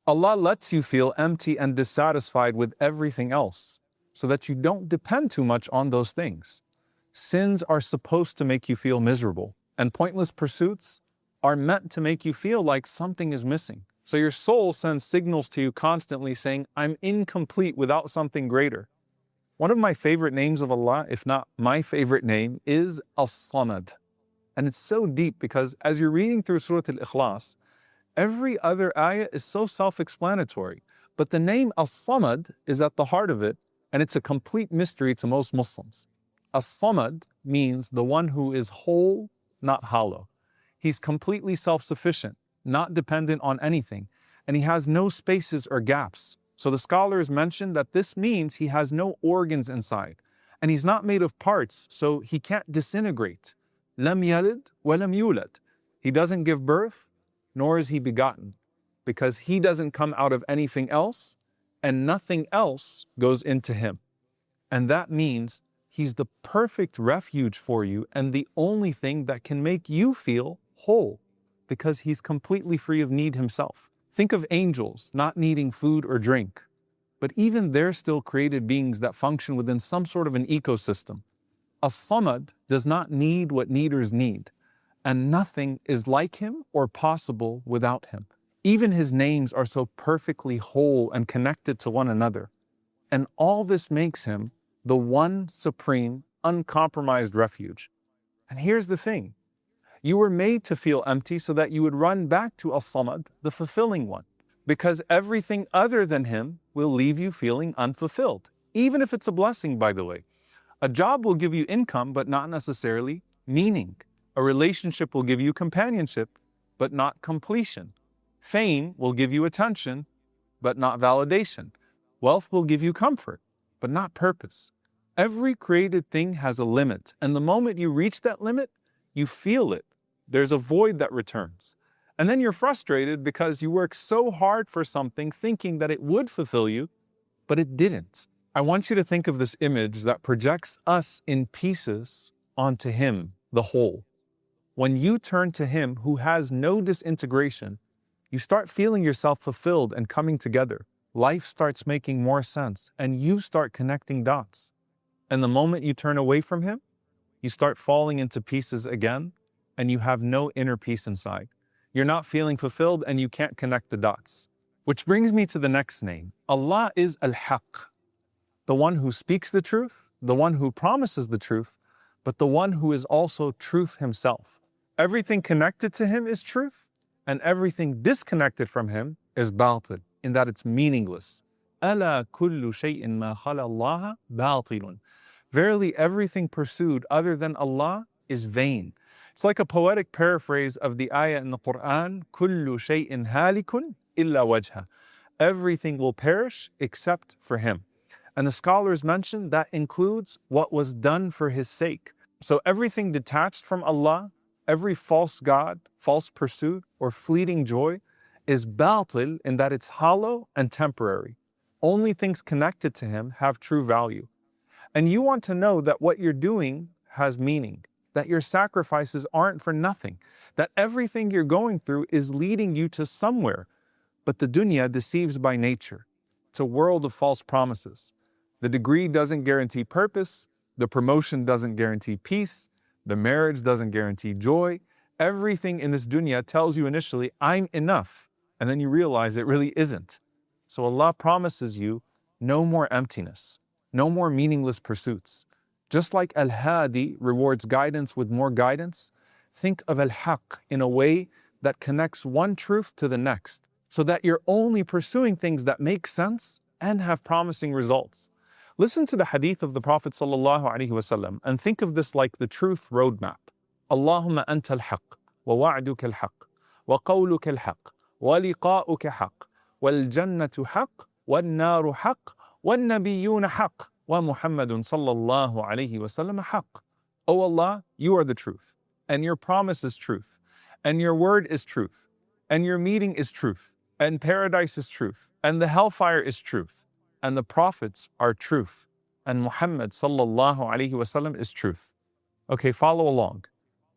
Allah lets you feel empty and dissatisfied with everything else so that you don't depend too much on those things. Sins are supposed to make you feel miserable, and pointless pursuits are meant to make you feel like something is missing. So your soul sends signals to you constantly saying, I'm incomplete without something greater. One of my favorite names of Allah, if not my favorite name, is As-Samad. And it's so deep because as you're reading through Surah Al-Ikhlas, every other ayah is so self-explanatory. But the name As-Samad is at the heart of it, and it's a complete mystery to most Muslims. As-Samad means the one who is whole, not hollow. He's completely self-sufficient, not dependent on anything, and he has no spaces or gaps. So the scholars mention that this means he has no organs inside, and he's not made of parts, so he can't disintegrate. Lam yalid wa lam yulad. He doesn't give birth, nor is he begotten, because he doesn't come out of anything else, and nothing else goes into him. And that means he's the perfect refuge for you and the only thing that can make you feel whole, because he's completely free of need himself. Think of angels not needing food or drink, but even they're still created beings that function within some sort of an ecosystem. As-Samad does not need what needers need, and nothing is like him or possible without him. Even his names are so perfectly whole and connected to one another. And all this makes him the one supreme, uncompromised refuge. And here's the thing. You were made to feel empty so that you would run back to As-Samad, the fulfilling one, because everything other than him will leave you feeling unfulfilled, even if it's a blessing, by the way. A job will give you income, but not necessarily meaning. A relationship will give you companionship, but not completion. Fame will give you attention, but not validation. Wealth will give you comfort, but not purpose. Every created thing has a limit, and the moment you reach that limit, you feel it. There's a void that returns. And then you're frustrated because you work so hard for something thinking that it would fulfill you, but it didn't. I want you to think of this image that projects us in pieces onto him, the whole. When you turn to him who has no disintegration, you start feeling yourself fulfilled and coming together. Life starts making more sense, and you start connecting dots. And the moment you turn away from him, you start falling into pieces again, and you have no inner peace inside. You're not feeling fulfilled, and you can't connect the dots. Which brings me to the next name. Allah is Al-Haq, the one who speaks the truth, the one who promises the truth, but the one who is also truth himself. Everything connected to him is truth, and everything disconnected from him is batil, in that it's meaningless. أَلَا كُلُّ شَيْءٍ مَا خَلَى اللَّهَ بَاطِلٌ. Verily, everything pursued other than Allah is vain. It's like a poetic paraphrase of the ayah in the Quran, كُلُّ شَيْءٍ هَالِكٌ إِلَّا وَجْهَهُ. Everything will perish except for him. And the scholars mention that includes what was done for his sake. So everything detached from Allah, every false god, false pursuit, or fleeting joy is batil in that it's hollow and temporary. Only things connected to him have true value. And you want to know that what you're doing has meaning, that your sacrifices aren't for nothing, that everything you're going through is leading you to somewhere. But the dunya deceives by nature. It's a world of false promises. The degree doesn't guarantee purpose, the promotion doesn't guarantee peace, the marriage doesn't guarantee joy. Everything in this dunya tells you initially, I'm enough, and then you realize it really isn't. So Allah promises you no more emptiness, no more meaningless pursuits. Just like Al-Hadi rewards guidance with more guidance, think of Al-Haq in a way that connects one truth to the next, so that you're only pursuing things that make sense and have promising results. Listen to the hadith of the Prophet ﷺ and think of this like the truth roadmap. Allahumma anta al-haq, wa wa'duka al-haq, wa qawluka al-haq, wa liqa'uka haq, wal jannatu haq, wal naru haq, wal nabiyyuna haq, wa Muhammadun sallallahu alayhi wa sallam haq. O Allah, you are the truth, and your promise is truth, and your word is truth, and your meeting is truth, and paradise is truth, and the hellfire is truth. And the prophets are truth, and Muhammad sallallahu alaihi wasallam is truth. Okay, follow along.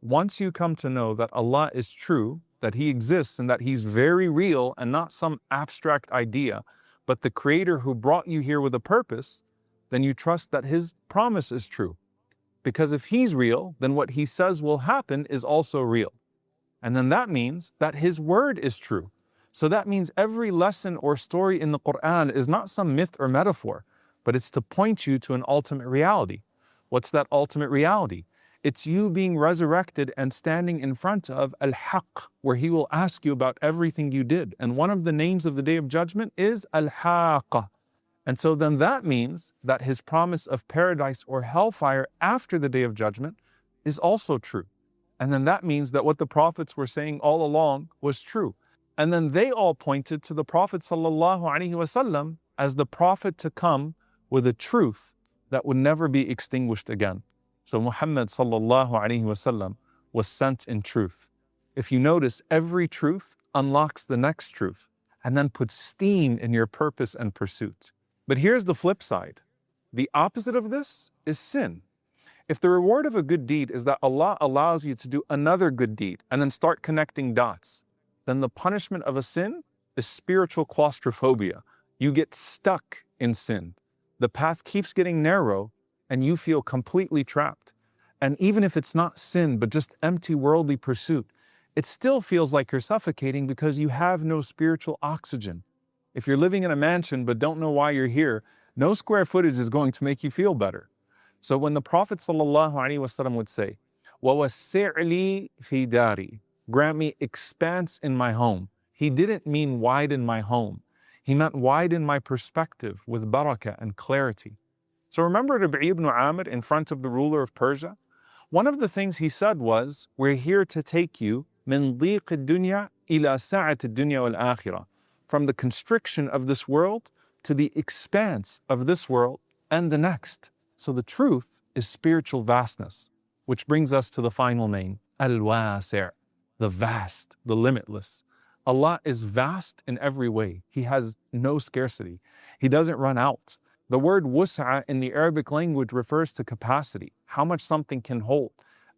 Once you come to know that Allah is true, that He exists and that He's very real and not some abstract idea, but the Creator who brought you here with a purpose, then you trust that His promise is true. Because if He's real, then what He says will happen is also real. And then that means that His word is true. So that means every lesson or story in the Quran is not some myth or metaphor, but it's to point you to an ultimate reality. What's that ultimate reality? It's you being resurrected and standing in front of Al-Haq, where He will ask you about everything you did. And one of the names of the Day of Judgment is Al-Haqqa. And so then that means that His promise of paradise or hellfire after the Day of Judgment is also true. And then that means that what the prophets were saying all along was true. And then they all pointed to the Prophet ﷺ as the prophet to come with a truth that would never be extinguished again. So Muhammad ﷺ was sent in truth. If you notice, every truth unlocks the next truth and then puts steam in your purpose and pursuit. But here's the flip side. The opposite of this is sin. If the reward of a good deed is that Allah allows you to do another good deed and then start connecting dots, then the punishment of a sin is spiritual claustrophobia. You get stuck in sin. The path keeps getting narrow and you feel completely trapped. And even if it's not sin, but just empty worldly pursuit, it still feels like you're suffocating because you have no spiritual oxygen. If you're living in a mansion but don't know why you're here, no square footage is going to make you feel better. So when the Prophet ﷺ would say, وَوَسِّعْ لِي فِي دَارِي, grant me expanse in my home, he didn't mean widen my home. He meant widen my perspective with barakah and clarity. So remember Rabi' ibn Amir in front of the ruler of Persia? One of the things he said was, we're here to take you min dhiq dunya ila sa'at dunya wal akhirah, from the constriction of this world to the expanse of this world and the next. So the truth is spiritual vastness, which brings us to the final name, Al-Wasi', the vast, the limitless. Allah is vast in every way. He has no scarcity. He doesn't run out. The word wus'a in the Arabic language refers to capacity, how much something can hold.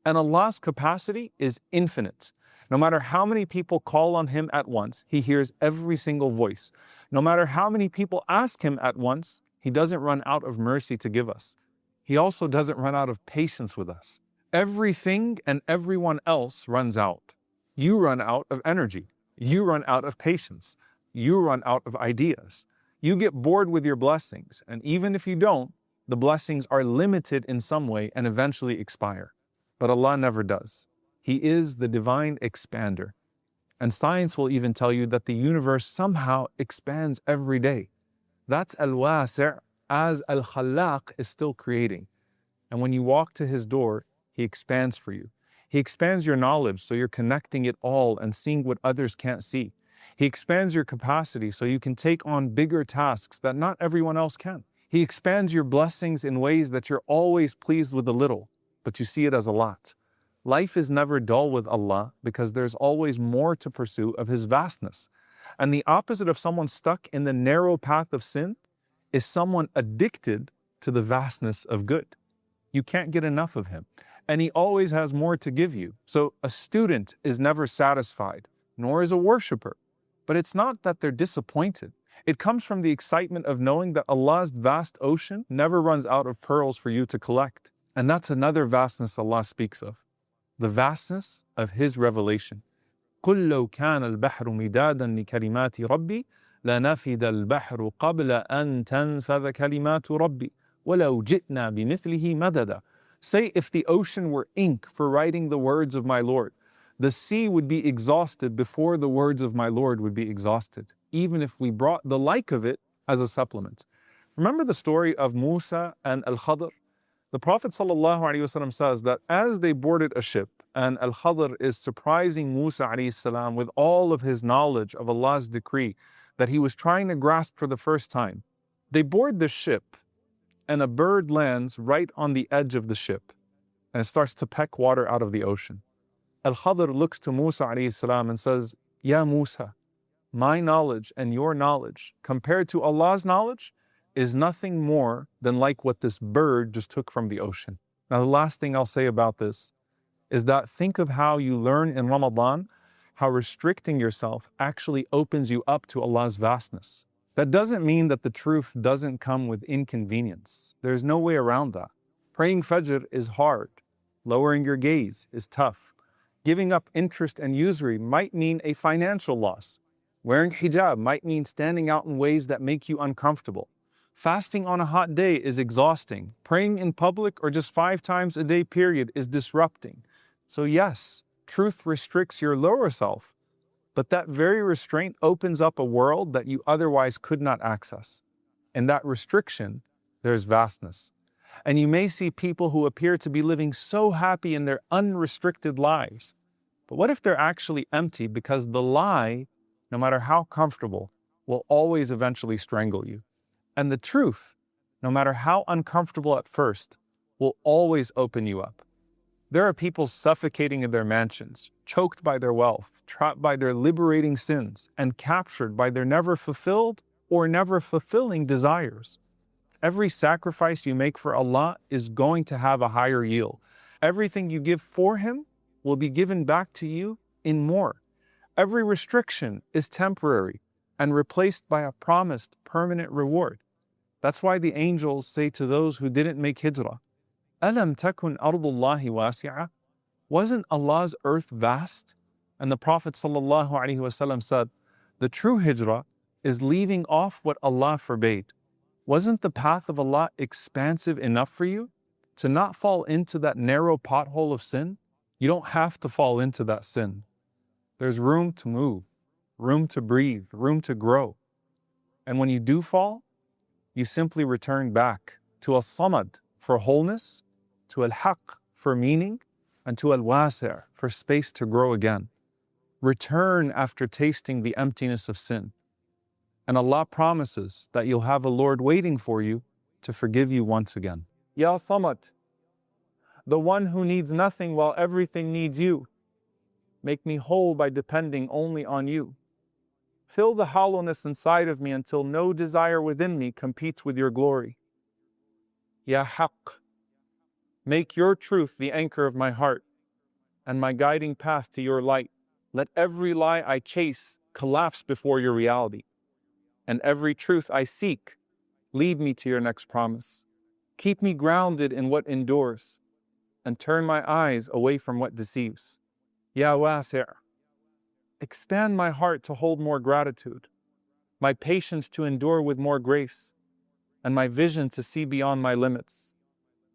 And Allah's capacity is infinite. No matter how many people call on Him at once, He hears every single voice. No matter how many people ask Him at once, He doesn't run out of mercy to give us. He also doesn't run out of patience with us. Everything and everyone else runs out. You run out of energy. You run out of patience. You run out of ideas. You get bored with your blessings. And even if you don't, the blessings are limited in some way and eventually expire. But Allah never does. He is the divine expander. And science will even tell you that the universe somehow expands every day. That's Al-Wasi', as Al-Khallaq is still creating. And when you walk to His door, He expands for you. He expands your knowledge so you're connecting it all and seeing what others can't see. He expands your capacity so you can take on bigger tasks that not everyone else can. He expands your blessings in ways that you're always pleased with a little, but you see it as a lot. Life is never dull with Allah because there's always more to pursue of His vastness. And the opposite of someone stuck in the narrow path of sin is someone addicted to the vastness of good. You can't get enough of Him. And He always has more to give you. So a student is never satisfied, nor is a worshiper. But it's not that they're disappointed. It comes from the excitement of knowing that Allah's vast ocean never runs out of pearls for you to collect. And that's another vastness Allah speaks of. The vastness of His revelation. قُلْ لَوْ كَانَ الْبَحْرُ مِدَادًا لِكَلِمَاتِ رَبِّي لَنَفِدَ الْبَحْرُ قَبْلَ أَن تَنْفَذَ كَلِمَاتُ رَبِّي وَلَوْ جِئْنَا بِمِثْلِهِ مَدَدًا. Say, if the ocean were ink for writing the words of my Lord, the sea would be exhausted before the words of my Lord would be exhausted, even if we brought the like of it as a supplement. Remember the story of Musa and Al-Khadr? The Prophet ﷺ says that as they boarded a ship and Al-Khadr is surprising Musa ﷺ with all of his knowledge of Allah's decree that he was trying to grasp for the first time, they board the ship and a bird lands right on the edge of the ship and it starts to peck water out of the ocean. Al-Khadr looks to Musa ﷺ and says, Ya Musa, my knowledge and your knowledge compared to Allah's knowledge is nothing more than like what this bird just took from the ocean. Now the last thing I'll say about this is that think of how you learn in Ramadan how restricting yourself actually opens you up to Allah's vastness. That doesn't mean that the truth doesn't come with inconvenience. There's no way around that. Praying Fajr is hard. Lowering your gaze is tough. Giving up interest and usury might mean a financial loss. Wearing hijab might mean standing out in ways that make you uncomfortable. Fasting on a hot day is exhausting. Praying in public or just 5 times a day period is disrupting. So yes, truth restricts your lower self, but that very restraint opens up a world that you otherwise could not access. In that restriction, there's vastness. And you may see people who appear to be living so happy in their unrestricted lives. But what if they're actually empty because the lie, no matter how comfortable, will always eventually strangle you? And the truth, no matter how uncomfortable at first, will always open you up. There are people suffocating in their mansions, choked by their wealth, trapped by their liberating sins, and captured by their never fulfilled or never fulfilling desires. Every sacrifice you make for Allah is going to have a higher yield. Everything you give for Him will be given back to you in more. Every restriction is temporary and replaced by a promised permanent reward. That's why the angels say to those who didn't make hijrah, Alam takun ardullahi wasi'a? Wasn't Allah's earth vast? And the Prophet ﷺ said, the true hijrah is leaving off what Allah forbade. Wasn't the path of Allah expansive enough for you to not fall into that narrow pothole of sin? You don't have to fall into that sin. There's room to move, room to breathe, room to grow. And when you do fall, you simply return back to As-Samad for wholeness, to Al-Haq for meaning, and to Al-Wasi' for space to grow again. Return after tasting the emptiness of sin. And Allah promises that you'll have a Lord waiting for you to forgive you once again. Ya Samad, the one who needs nothing while everything needs you. Make me whole by depending only on you. Fill the hollowness inside of me until no desire within me competes with your glory. Ya Haqq, make your truth the anchor of my heart and my guiding path to your light. Let every lie I chase collapse before your reality, and every truth I seek lead me to your next promise. Keep me grounded in what endures and turn my eyes away from what deceives. Ya Wasi', expand my heart to hold more gratitude, my patience to endure with more grace, and my vision to see beyond my limits.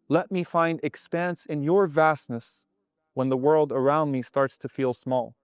Let me find expanse in your vastness when the world around me starts to feel small.